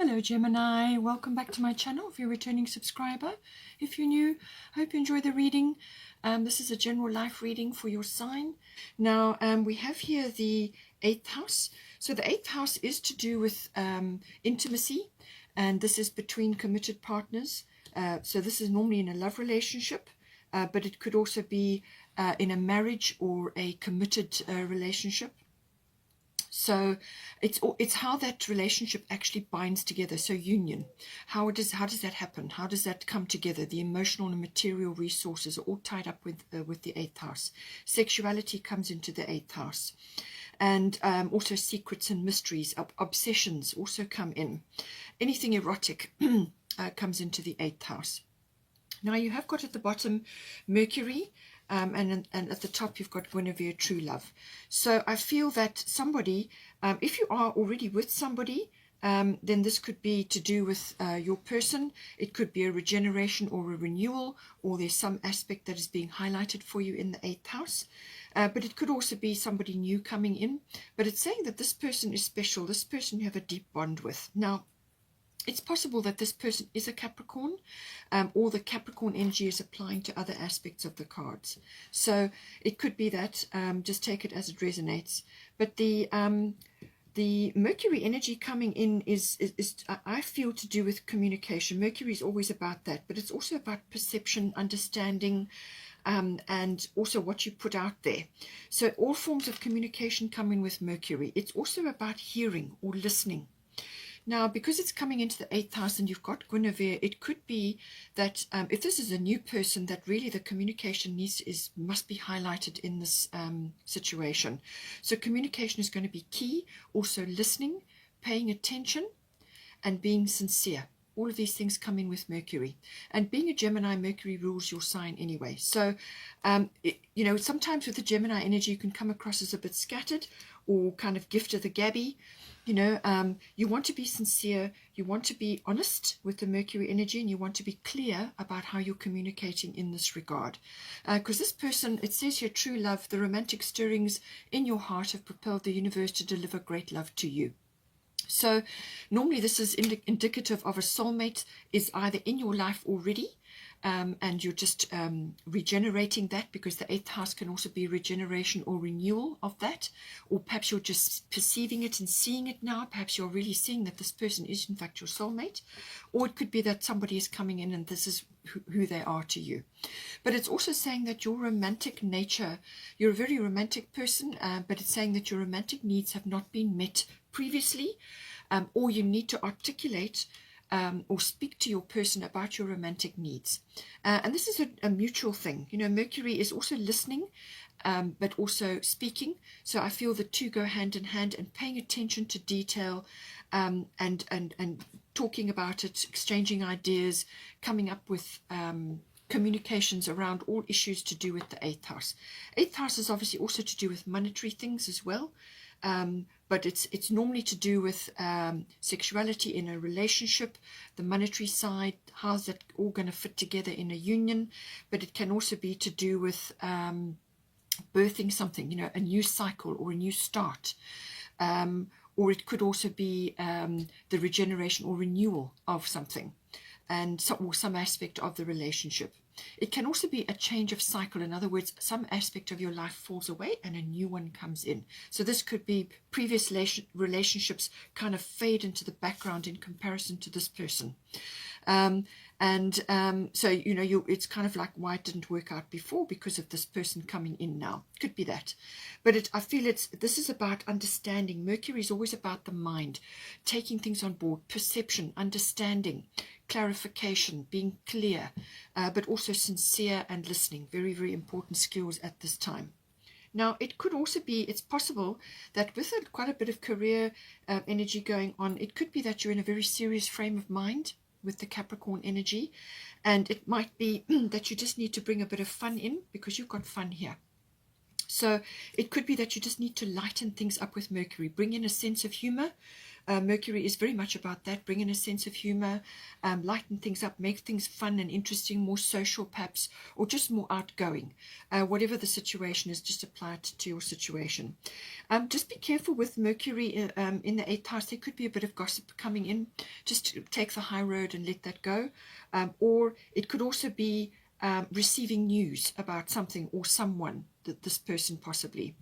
Hello Gemini, welcome back to my channel if you're a returning subscriber. If you're new, hope you enjoy the reading. This is a general life reading for your sign. Now we have here the 8th house. So the 8th house is to do with intimacy, and this is between committed partners. So this is normally in a love relationship, but it could also be in a marriage or a committed relationship. So it's how that relationship actually binds together. So union, how does that happen? How does that come together? The emotional and material resources are all tied up with the 8th house. Sexuality comes into the 8th house, and also secrets and mysteries, obsessions also come in. Anything erotic comes into the 8th house. Now you have got at the bottom Mercury. And at the top you've got Guinevere, true love. So I feel that somebody, if you are already with somebody, then this could be to do with your person. It could be a regeneration or a renewal, or there's some aspect that is being highlighted for you in the 8th house. But it could also be somebody new coming in. But it's saying that this person is special, this person you have a deep bond with. Now, it's possible that this person is a Capricorn, or the Capricorn energy is applying to other aspects of the cards. So it could be that, just take it as it resonates. But the Mercury energy coming in is I feel, to do with communication. Mercury is always about that, but it's also about perception, understanding, and also what you put out there. So all forms of communication come in with Mercury. It's also about hearing or listening. Now, because it's coming into the 8th house and you've got Guinevere, it could be that if this is a new person, that really the communication must be highlighted in this situation. So communication is going to be key. Also listening, paying attention, and being sincere. All of these things come in with Mercury. And being a Gemini, Mercury rules your sign anyway. So, sometimes with the Gemini energy, you can come across as a bit scattered or kind of gift of the gabby. You want to be sincere, you want to be honest with the Mercury energy, and you want to be clear about how you're communicating in this regard. Because this person, it says here, true love, the romantic stirrings in your heart have propelled the universe to deliver great love to you. So normally this is indicative of a soulmate is either in your life already, and you're just regenerating that, because the 8th house can also be regeneration or renewal of that. Or perhaps you're just perceiving it and seeing it now. Perhaps you're really seeing that this person is in fact your soulmate. Or it could be that somebody is coming in and this is who they are to you. But it's also saying that your romantic nature, you're a very romantic person, but it's saying that your romantic needs have not been met previously, or you need to articulate or speak to your person about your romantic needs. And this is a mutual thing. Mercury is also listening, but also speaking. So I feel the two go hand in hand, and paying attention to detail, and talking about it, exchanging ideas, coming up with communications around all issues to do with the 8th house. 8th house is obviously also to do with monetary things as well. But it's normally to do with sexuality in a relationship, the monetary side, how's that all going to fit together in a union. But it can also be to do with birthing something, a new cycle or a new start. Or it could also be the regeneration or renewal of something, and some aspect of the relationship. It can also be a change of cycle. In other words, some aspect of your life falls away and a new one comes in. So this could be previous relationships kind of fade into the background in comparison to this person. So, it's kind of like, why it didn't work out before because of this person coming in now. Could be that. But I feel this is about understanding. Mercury is always about the mind, taking things on board, perception, understanding, clarification, being clear, but also sincere and listening. Very, very important skills at this time. Now, it could also be, it's possible that with quite a bit of career energy going on, it could be that you're in a very serious frame of mind with the Capricorn energy, and it might be that you just need to bring a bit of fun in, because you've got fun here. So it could be that you just need to lighten things up with Mercury, bring in a sense of humor, Mercury is very much about that, bringing a sense of humor, lighten things up, make things fun and interesting, more social perhaps, or just more outgoing. Whatever the situation is, just apply it to your situation. Just be careful with Mercury in the 8th house. There could be a bit of gossip coming in. Just take the high road and let that go. Or it could also be receiving news about something or someone, that this person possibly.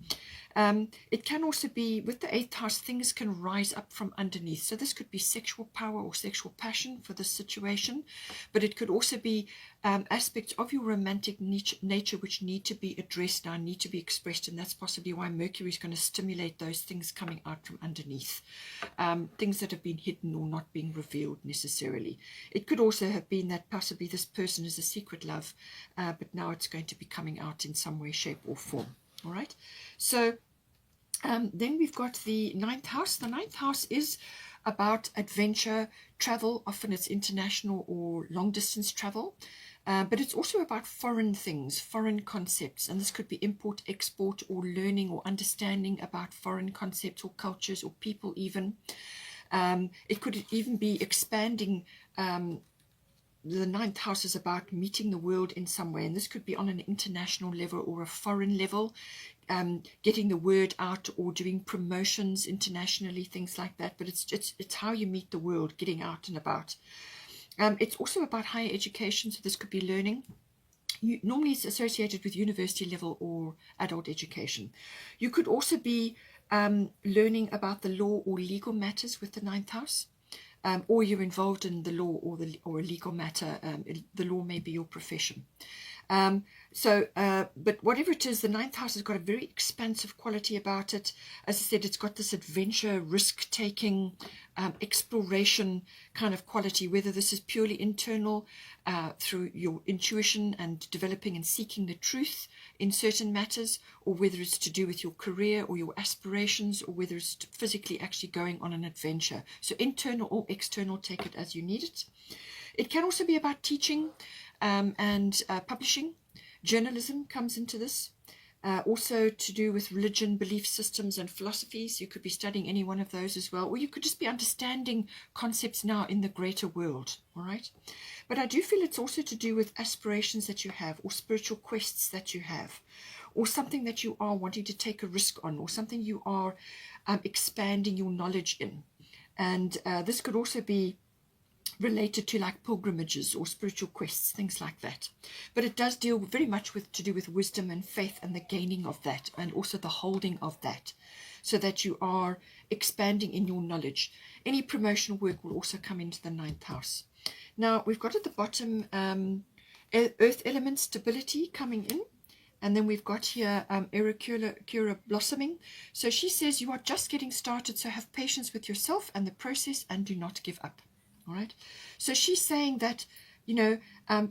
It can also be, with the 8th house, things can rise up from underneath. So this could be sexual power or sexual passion for this situation, but it could also be aspects of your romantic nature which need to be addressed now, need to be expressed, and that's possibly why Mercury is going to stimulate those things coming out from underneath, things that have been hidden or not being revealed necessarily. It could also have been that possibly this person is a secret love, but now it's going to be coming out in some way, shape or form. All right, so then we've got the 9th house. The 9th house is about adventure, travel. Often it's international or long distance travel, but it's also about foreign things, foreign concepts, and this could be import, export, or learning or understanding about foreign concepts or cultures or people even. It could even be expanding. The 9th house is about meeting the world in some way, and this could be on an international level or a foreign level, getting the word out or doing promotions internationally, things like that. But it's how you meet the world, getting out and about. It's also about higher education, so this could be learning. Normally it's associated with university level or adult education. You could also be learning about the law or legal matters with the 9th house. Or you're involved in the law or a legal matter. The law may be your profession. But whatever it is, the 9th house has got a very expansive quality about it. As I said, it's got this adventure, risk-taking, exploration kind of quality, whether this is purely internal through your intuition and developing and seeking the truth in certain matters, or whether it's to do with your career or your aspirations, or whether it's physically actually going on an adventure. So internal or external, take it as you need it. It can also be about teaching and publishing. Journalism comes into this. Also to do with religion, belief systems and philosophies. You could be studying any one of those as well, or you could just be understanding concepts now in the greater world. All right, but I do feel it's also to do with aspirations that you have, or spiritual quests that you have, or something that you are wanting to take a risk on, or something you are expanding your knowledge in. And this could also be related to like pilgrimages or spiritual quests, things like that. But it does deal very much with to do with wisdom and faith and the gaining of that, and also the holding of that, so that you are expanding in your knowledge. Any promotional work will also come into the 9th house. Now we've got at the bottom earth element stability coming in. And then we've got here Ericura blossoming. So she says you are just getting started, so have patience with yourself and the process and do not give up. All right. So she's saying that, you know,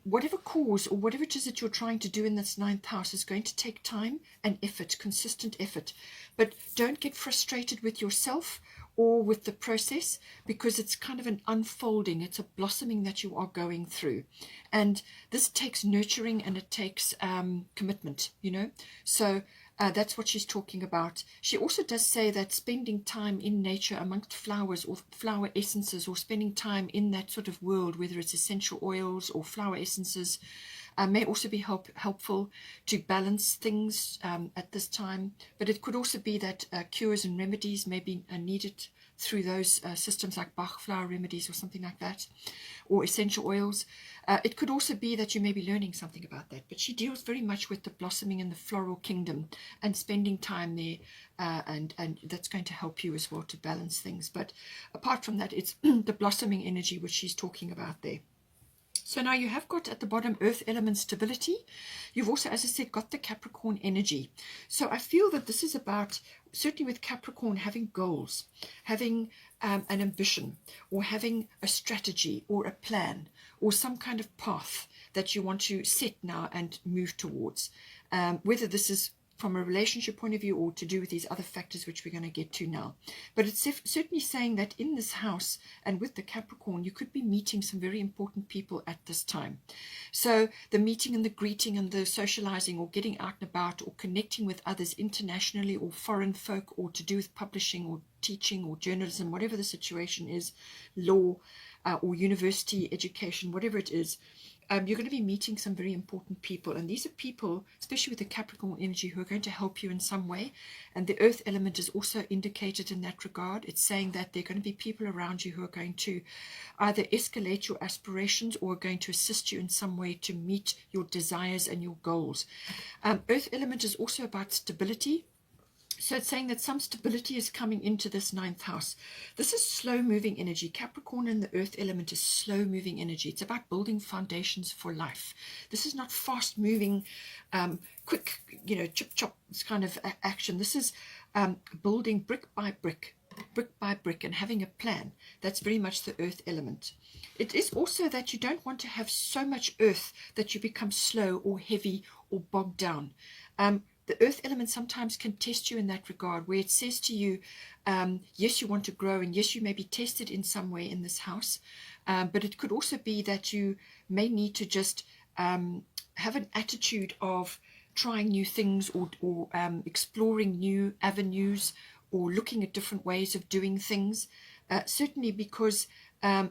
whatever cause or whatever it is that you're trying to do in this 9th house is going to take time and effort, consistent effort. But don't get frustrated with yourself or with the process, because it's kind of an unfolding, it's a blossoming that you are going through. And this takes nurturing and it takes commitment, you know. So that's what she's talking about. She also does say that spending time in nature amongst flowers or flower essences, or spending time in that sort of world, whether it's essential oils or flower essences, may also be helpful to balance things at this time. But it could also be that cures and remedies may be needed through those systems like Bach flower remedies or something like that, or essential oils. It could also be that you may be learning something about that. But she deals very much with the blossoming in the floral kingdom and spending time there, and that's going to help you as well to balance things. But apart from that, it's the blossoming energy which she's talking about there. So now you have got at the bottom earth element stability. You've also, as I said, got the Capricorn energy. So I feel that this is about, certainly with Capricorn, having goals, having an ambition, or having a strategy or a plan or some kind of path that you want to set now and move towards. Whether this is from a relationship point of view, or to do with these other factors which we're going to get to now. But it's certainly saying that in this house and with the Capricorn, you could be meeting some very important people at this time. So the meeting and the greeting and the socializing, or getting out and about, or connecting with others internationally or foreign folk, or to do with publishing or teaching or journalism, whatever the situation is, law or university education, whatever it is, you're going to be meeting some very important people. And these are people, especially with the Capricorn energy, who are going to help you in some way. And the earth element is also indicated in that regard. It's saying that there are going to be people around you who are going to either escalate your aspirations or are going to assist you in some way to meet your desires and your goals. Earth element is also about stability. So it's saying that some stability is coming into this ninth house. This is slow-moving energy. Capricorn and the earth element is slow-moving energy. It's about building foundations for life. This is not fast-moving, quick, chop-chop kind of action. This is building brick by brick by brick, and having a plan. That's very much the earth element. It is also that you don't want to have so much earth that you become slow or heavy or bogged down. The earth element sometimes can test you in that regard, where it says to you, yes, you want to grow, and yes, you may be tested in some way in this house, but it could also be that you may need to just have an attitude of trying new things, or exploring new avenues, or looking at different ways of doing things, certainly because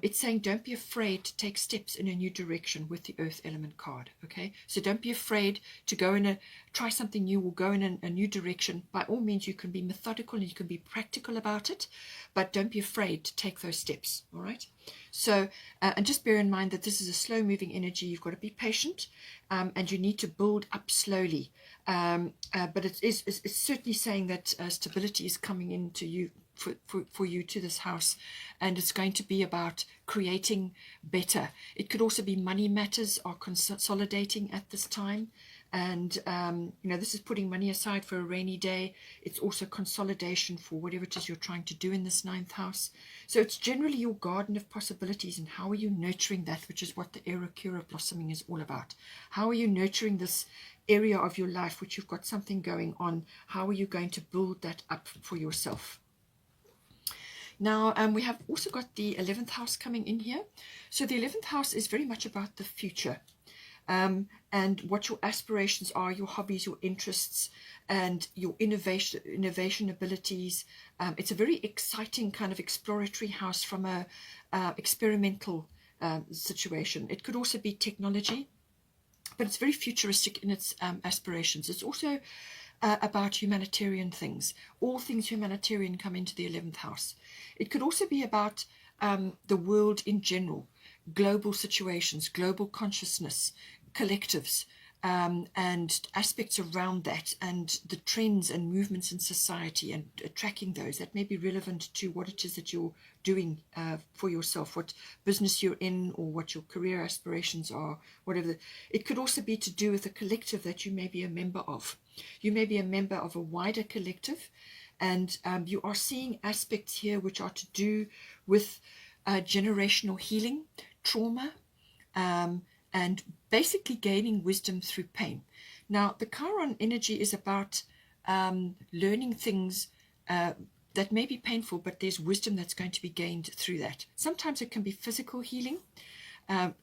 it's saying don't be afraid to take steps in a new direction with the earth element card. Okay, so don't be afraid to go in try something new, or go in a new direction. By all means, you can be methodical and you can be practical about it, but don't be afraid to take those steps. All right, so and just bear in mind that this is a slow moving energy. You've got to be patient, and you need to build up slowly, but it's certainly saying that stability is coming into you, for you, to this house, and it's going to be about creating better. It could also be money matters are consolidating at this time, and this is putting money aside for a rainy day. It's also consolidation for whatever it is you're trying to do in this ninth house. So it's generally your garden of possibilities, and how are you nurturing that, which is what the Aerokura blossoming is all about. How are you nurturing this area of your life which you've got something going on? How are you going to build that up for yourself? Now, we have also got the 11th house coming in here. So the 11th house is very much about the future, and what your aspirations are, your hobbies, your interests, and your innovation abilities. It's a very exciting kind of exploratory house from a experimental situation. It could also be technology, but it's very futuristic in its aspirations. It's also about humanitarian things. All things humanitarian come into the 11th house. It could also be about the world in general, global situations, global consciousness, collectives, and aspects around that, and the trends and movements in society, and tracking those. That may be relevant to what it is that you're doing for yourself, what business you're in, or what your career aspirations are, whatever. It could also be to do with a collective that you may be a member of. You may be a member of a wider collective, and you are seeing aspects here which are to do with generational healing, trauma, and basically gaining wisdom through pain. Now, the Chiron energy is about learning things that may be painful, but there's wisdom that's going to be gained through that. Sometimes it can be physical healing,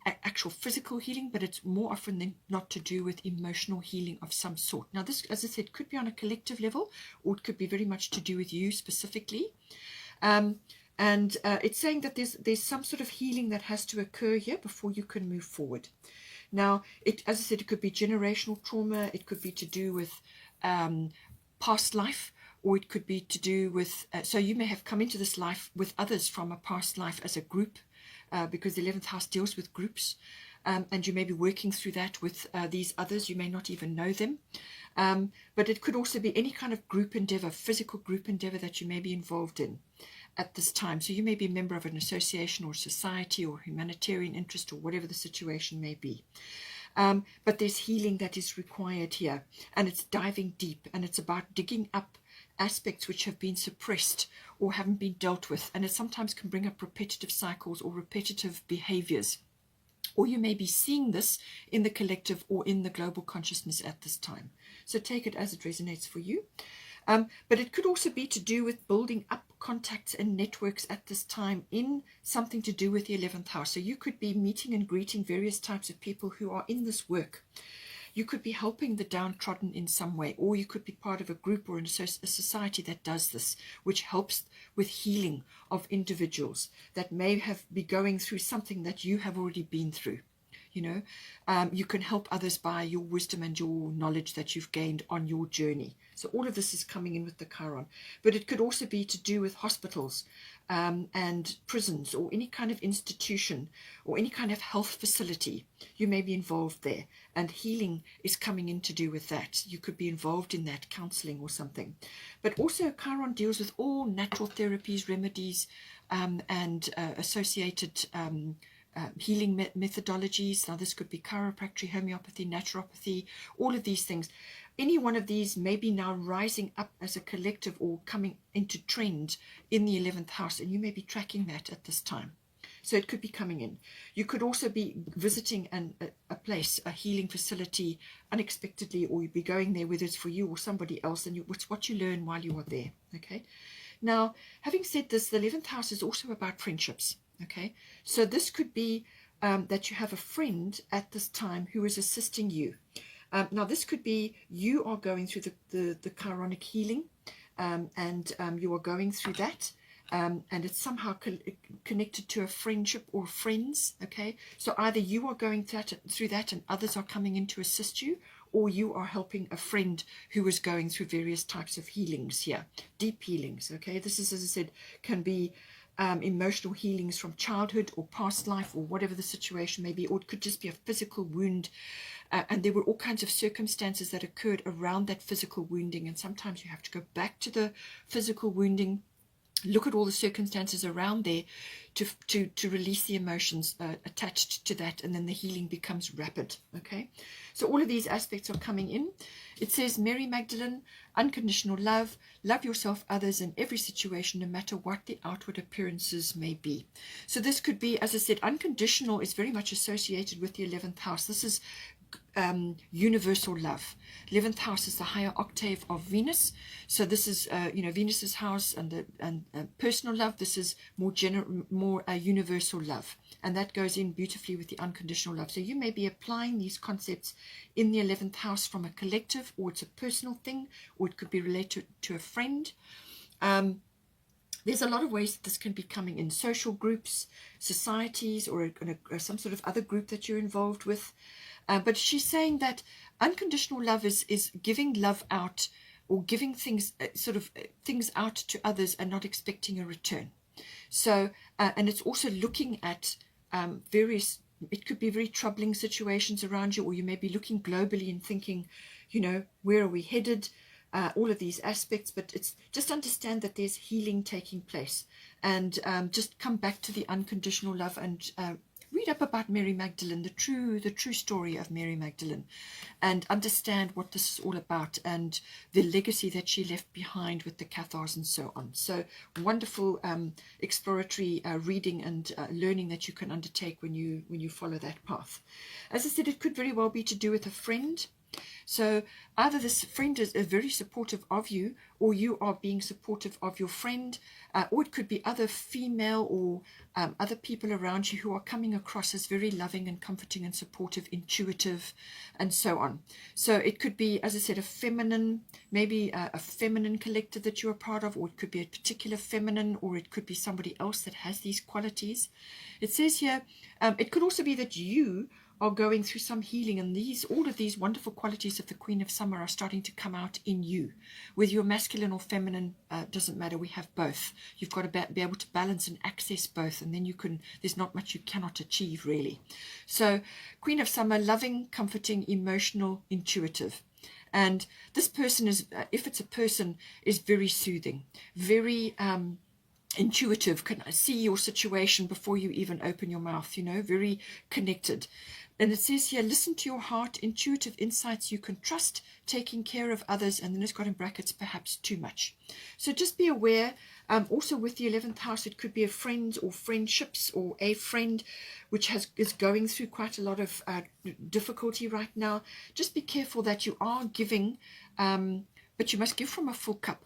actual physical healing, but it's more often than not to do with emotional healing of some sort. Now, this, as I said, could be on a collective level, or it could be very much to do with you specifically. And it's saying that there's some sort of healing that has to occur here before you can move forward. Now, as I said, it could be generational trauma. It could be to do with past life, or it could be to do with, so you may have come into this life with others from a past life as a group, because the 11th house deals with groups, and you may be working through that with these others. You may not even know them, but it could also be any kind of group endeavor, physical group endeavor that you may be involved in at this time. So you may be a member of an association or society or humanitarian interest, or whatever the situation may be. But there's healing that is required here, and it's diving deep, and it's about digging up aspects which have been suppressed or haven't been dealt with, and it sometimes can bring up repetitive cycles or repetitive behaviors or you may be seeing this in the collective or in the global consciousness at this time. So take it as it resonates for you. But it could also be to do with building up contacts and networks at this time in something to do with the 11th house. So you could be meeting and greeting various types of people who are in this work. You could be helping the downtrodden in some way, or you could be part of a group or a society that does this, which helps with healing of individuals that may be going through something that you have already been through. You know, you can help others by your wisdom and your knowledge that you've gained on your journey. So all of this is coming in with the Chiron. But it could also be to do with hospitals and prisons, or any kind of institution or any kind of health facility. You may be involved there, and healing is coming in to do with that. You could be involved in that, counseling or something. But also Chiron deals with all natural therapies, remedies, and associated healing methodologies. Now this could be chiropractic, homeopathy, naturopathy, all of these things. Any one of these may be now rising up as a collective or coming into trend in the 11th house, and you may be tracking that at this time. So it could be coming in. You could also be visiting a place, a healing facility, unexpectedly, or you'd be going there, whether it's for you or somebody else, and it's what you learn while you are there. Okay. Now, having said this, the 11th house is also about friendships. Okay, so this could be that you have a friend at this time who is assisting you. Now, this could be you are going through the chironic healing, and you are going through that, and it's somehow connected to a friendship or friends. Okay, so either you are going through that and others are coming in to assist you, or you are helping a friend who is going through various types of healings here, deep healings. Okay, this is, as I said, can be emotional healings from childhood or past life, or whatever the situation may be, or it could just be a physical wound, and there were all kinds of circumstances that occurred around that physical wounding, and sometimes you have to go back to the physical wounding, look at all the circumstances around there to release the emotions attached to that, and then the healing becomes rapid. Okay, so all of these aspects are coming in. It says, Mary Magdalene, unconditional love, love yourself, others, in every situation, no matter what the outward appearances may be. So this could be, as I said, unconditional is very much associated with the 11th house. This is universal love. 11th house is the higher octave of Venus, so this is Venus's house, and personal love. This is more universal love, and that goes in beautifully with the unconditional love. So you may be applying these concepts in the 11th house from a collective, or it's a personal thing, or it could be related to a friend. There's a lot of ways that this can be coming in: social groups, societies, or some sort of other group that you're involved with. But she's saying that unconditional love is giving love out, or giving things things out to others and not expecting a return. So and it's also looking at various, it could be very troubling situations around you, or you may be looking globally and thinking, where are we headed? All of these aspects, but it's just understand that there's healing taking place, and just come back to the unconditional love, and read up about Mary Magdalene, the true story of Mary Magdalene, and understand what this is all about, and the legacy that she left behind with the Cathars and so on. So wonderful exploratory reading and learning that you can undertake when you follow that path. As I said, it could very well be to do with a friend. So either this friend is very supportive of you, or you are being supportive of your friend, or it could be other female or other people around you who are coming across as very loving and comforting and supportive, intuitive, and so on. So it could be, as I said, a feminine, maybe a feminine collective that you're a part of, or it could be a particular feminine, or it could be somebody else that has these qualities. It says here, it could also be that you are going through some healing, and all of these wonderful qualities of the Queen of Summer are starting to come out in you. Whether you're masculine or feminine, doesn't matter. We have both. You've got to be able to balance and access both, and then there's not much you cannot achieve, really. So Queen of Summer, loving, comforting, emotional, intuitive. And this person is, if it's a person, is very soothing, very intuitive, can see your situation before you even open your mouth, very connected. And it says here, listen to your heart, intuitive insights you can trust, taking care of others, and then it's got in brackets, perhaps too much. So just be aware Also with the 11th house, it could be a friend or friendships, or a friend which is going through quite a lot of difficulty right now. Just be careful that you are giving, but you must give from a full cup.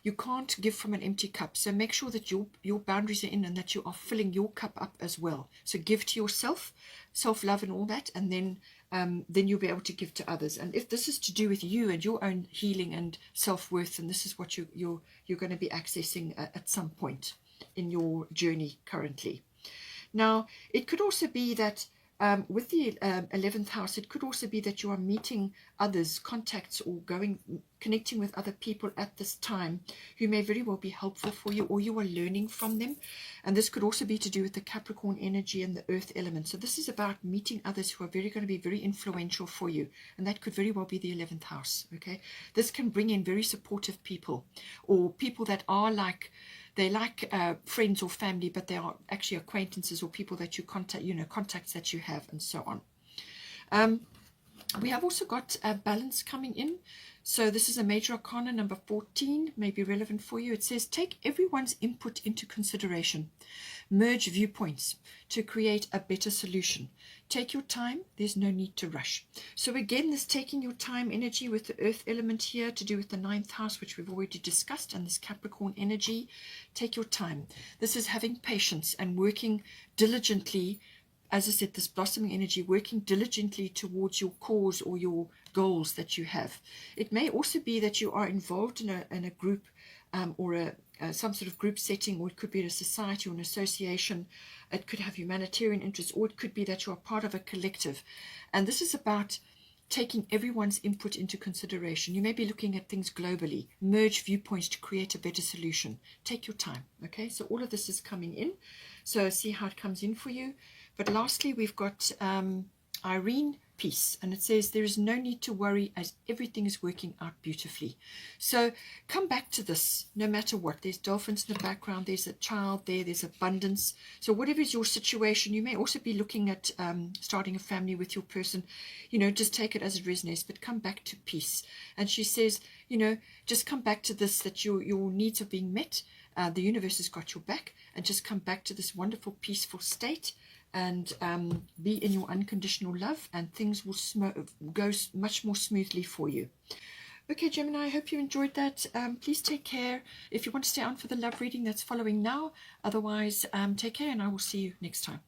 You can't give from an empty cup. So make sure that your boundaries are in, and that you are filling your cup up as well. So give to yourself, self-love and all that, and then you'll be able to give to others. And if this is to do with you and your own healing and self-worth, and this is what you're going to be accessing at some point in your journey currently. Now, it could also be that with the 11th house, it could also be that you are meeting others, contacts, or connecting with other people at this time who may very well be helpful for you, or you are learning from them. And this could also be to do with the Capricorn energy and the earth element. So this is about meeting others who are going to be very influential for you. And that could very well be the 11th house. Okay, this can bring in very supportive people, or people that are like, they're like friends or family, but they are actually acquaintances or people that you contact, contacts that you have, and so on. We have also got a balance coming in. So this is a major arcana, number 14, may be relevant for you. It says, take everyone's input into consideration. Merge viewpoints to create a better solution. Take your time. There's no need to rush. So again, this taking your time energy with the earth element here to do with the 9th house, which we've already discussed, and this Capricorn energy. Take your time. This is having patience and working diligently. As I said, this blossoming energy, working diligently towards your cause or your goals that you have. It may also be that you are involved in a group or some sort of group setting, or it could be a society or an association. It could have humanitarian interests, or it could be that you are part of a collective. And this is about taking everyone's input into consideration. You may be looking at things globally. Merge viewpoints to create a better solution. Take your time. Okay, so all of this is coming in. So see how it comes in for you. But lastly, we've got Irene, peace. And it says, there is no need to worry as everything is working out beautifully. So come back to this no matter what. There's dolphins in the background. There's a child there. There's abundance. So whatever is your situation, you may also be looking at starting a family with your person. Just take it as it resonates, but come back to peace. And she says, just come back to this, that your needs are being met. The universe has got your back, and just come back to this wonderful, peaceful state. And be in your unconditional love, and things will go much more smoothly for you. Okay, Gemini, I hope you enjoyed that. Please take care. If you want to stay on for the love reading that's following now, otherwise take care, and I will see you next time.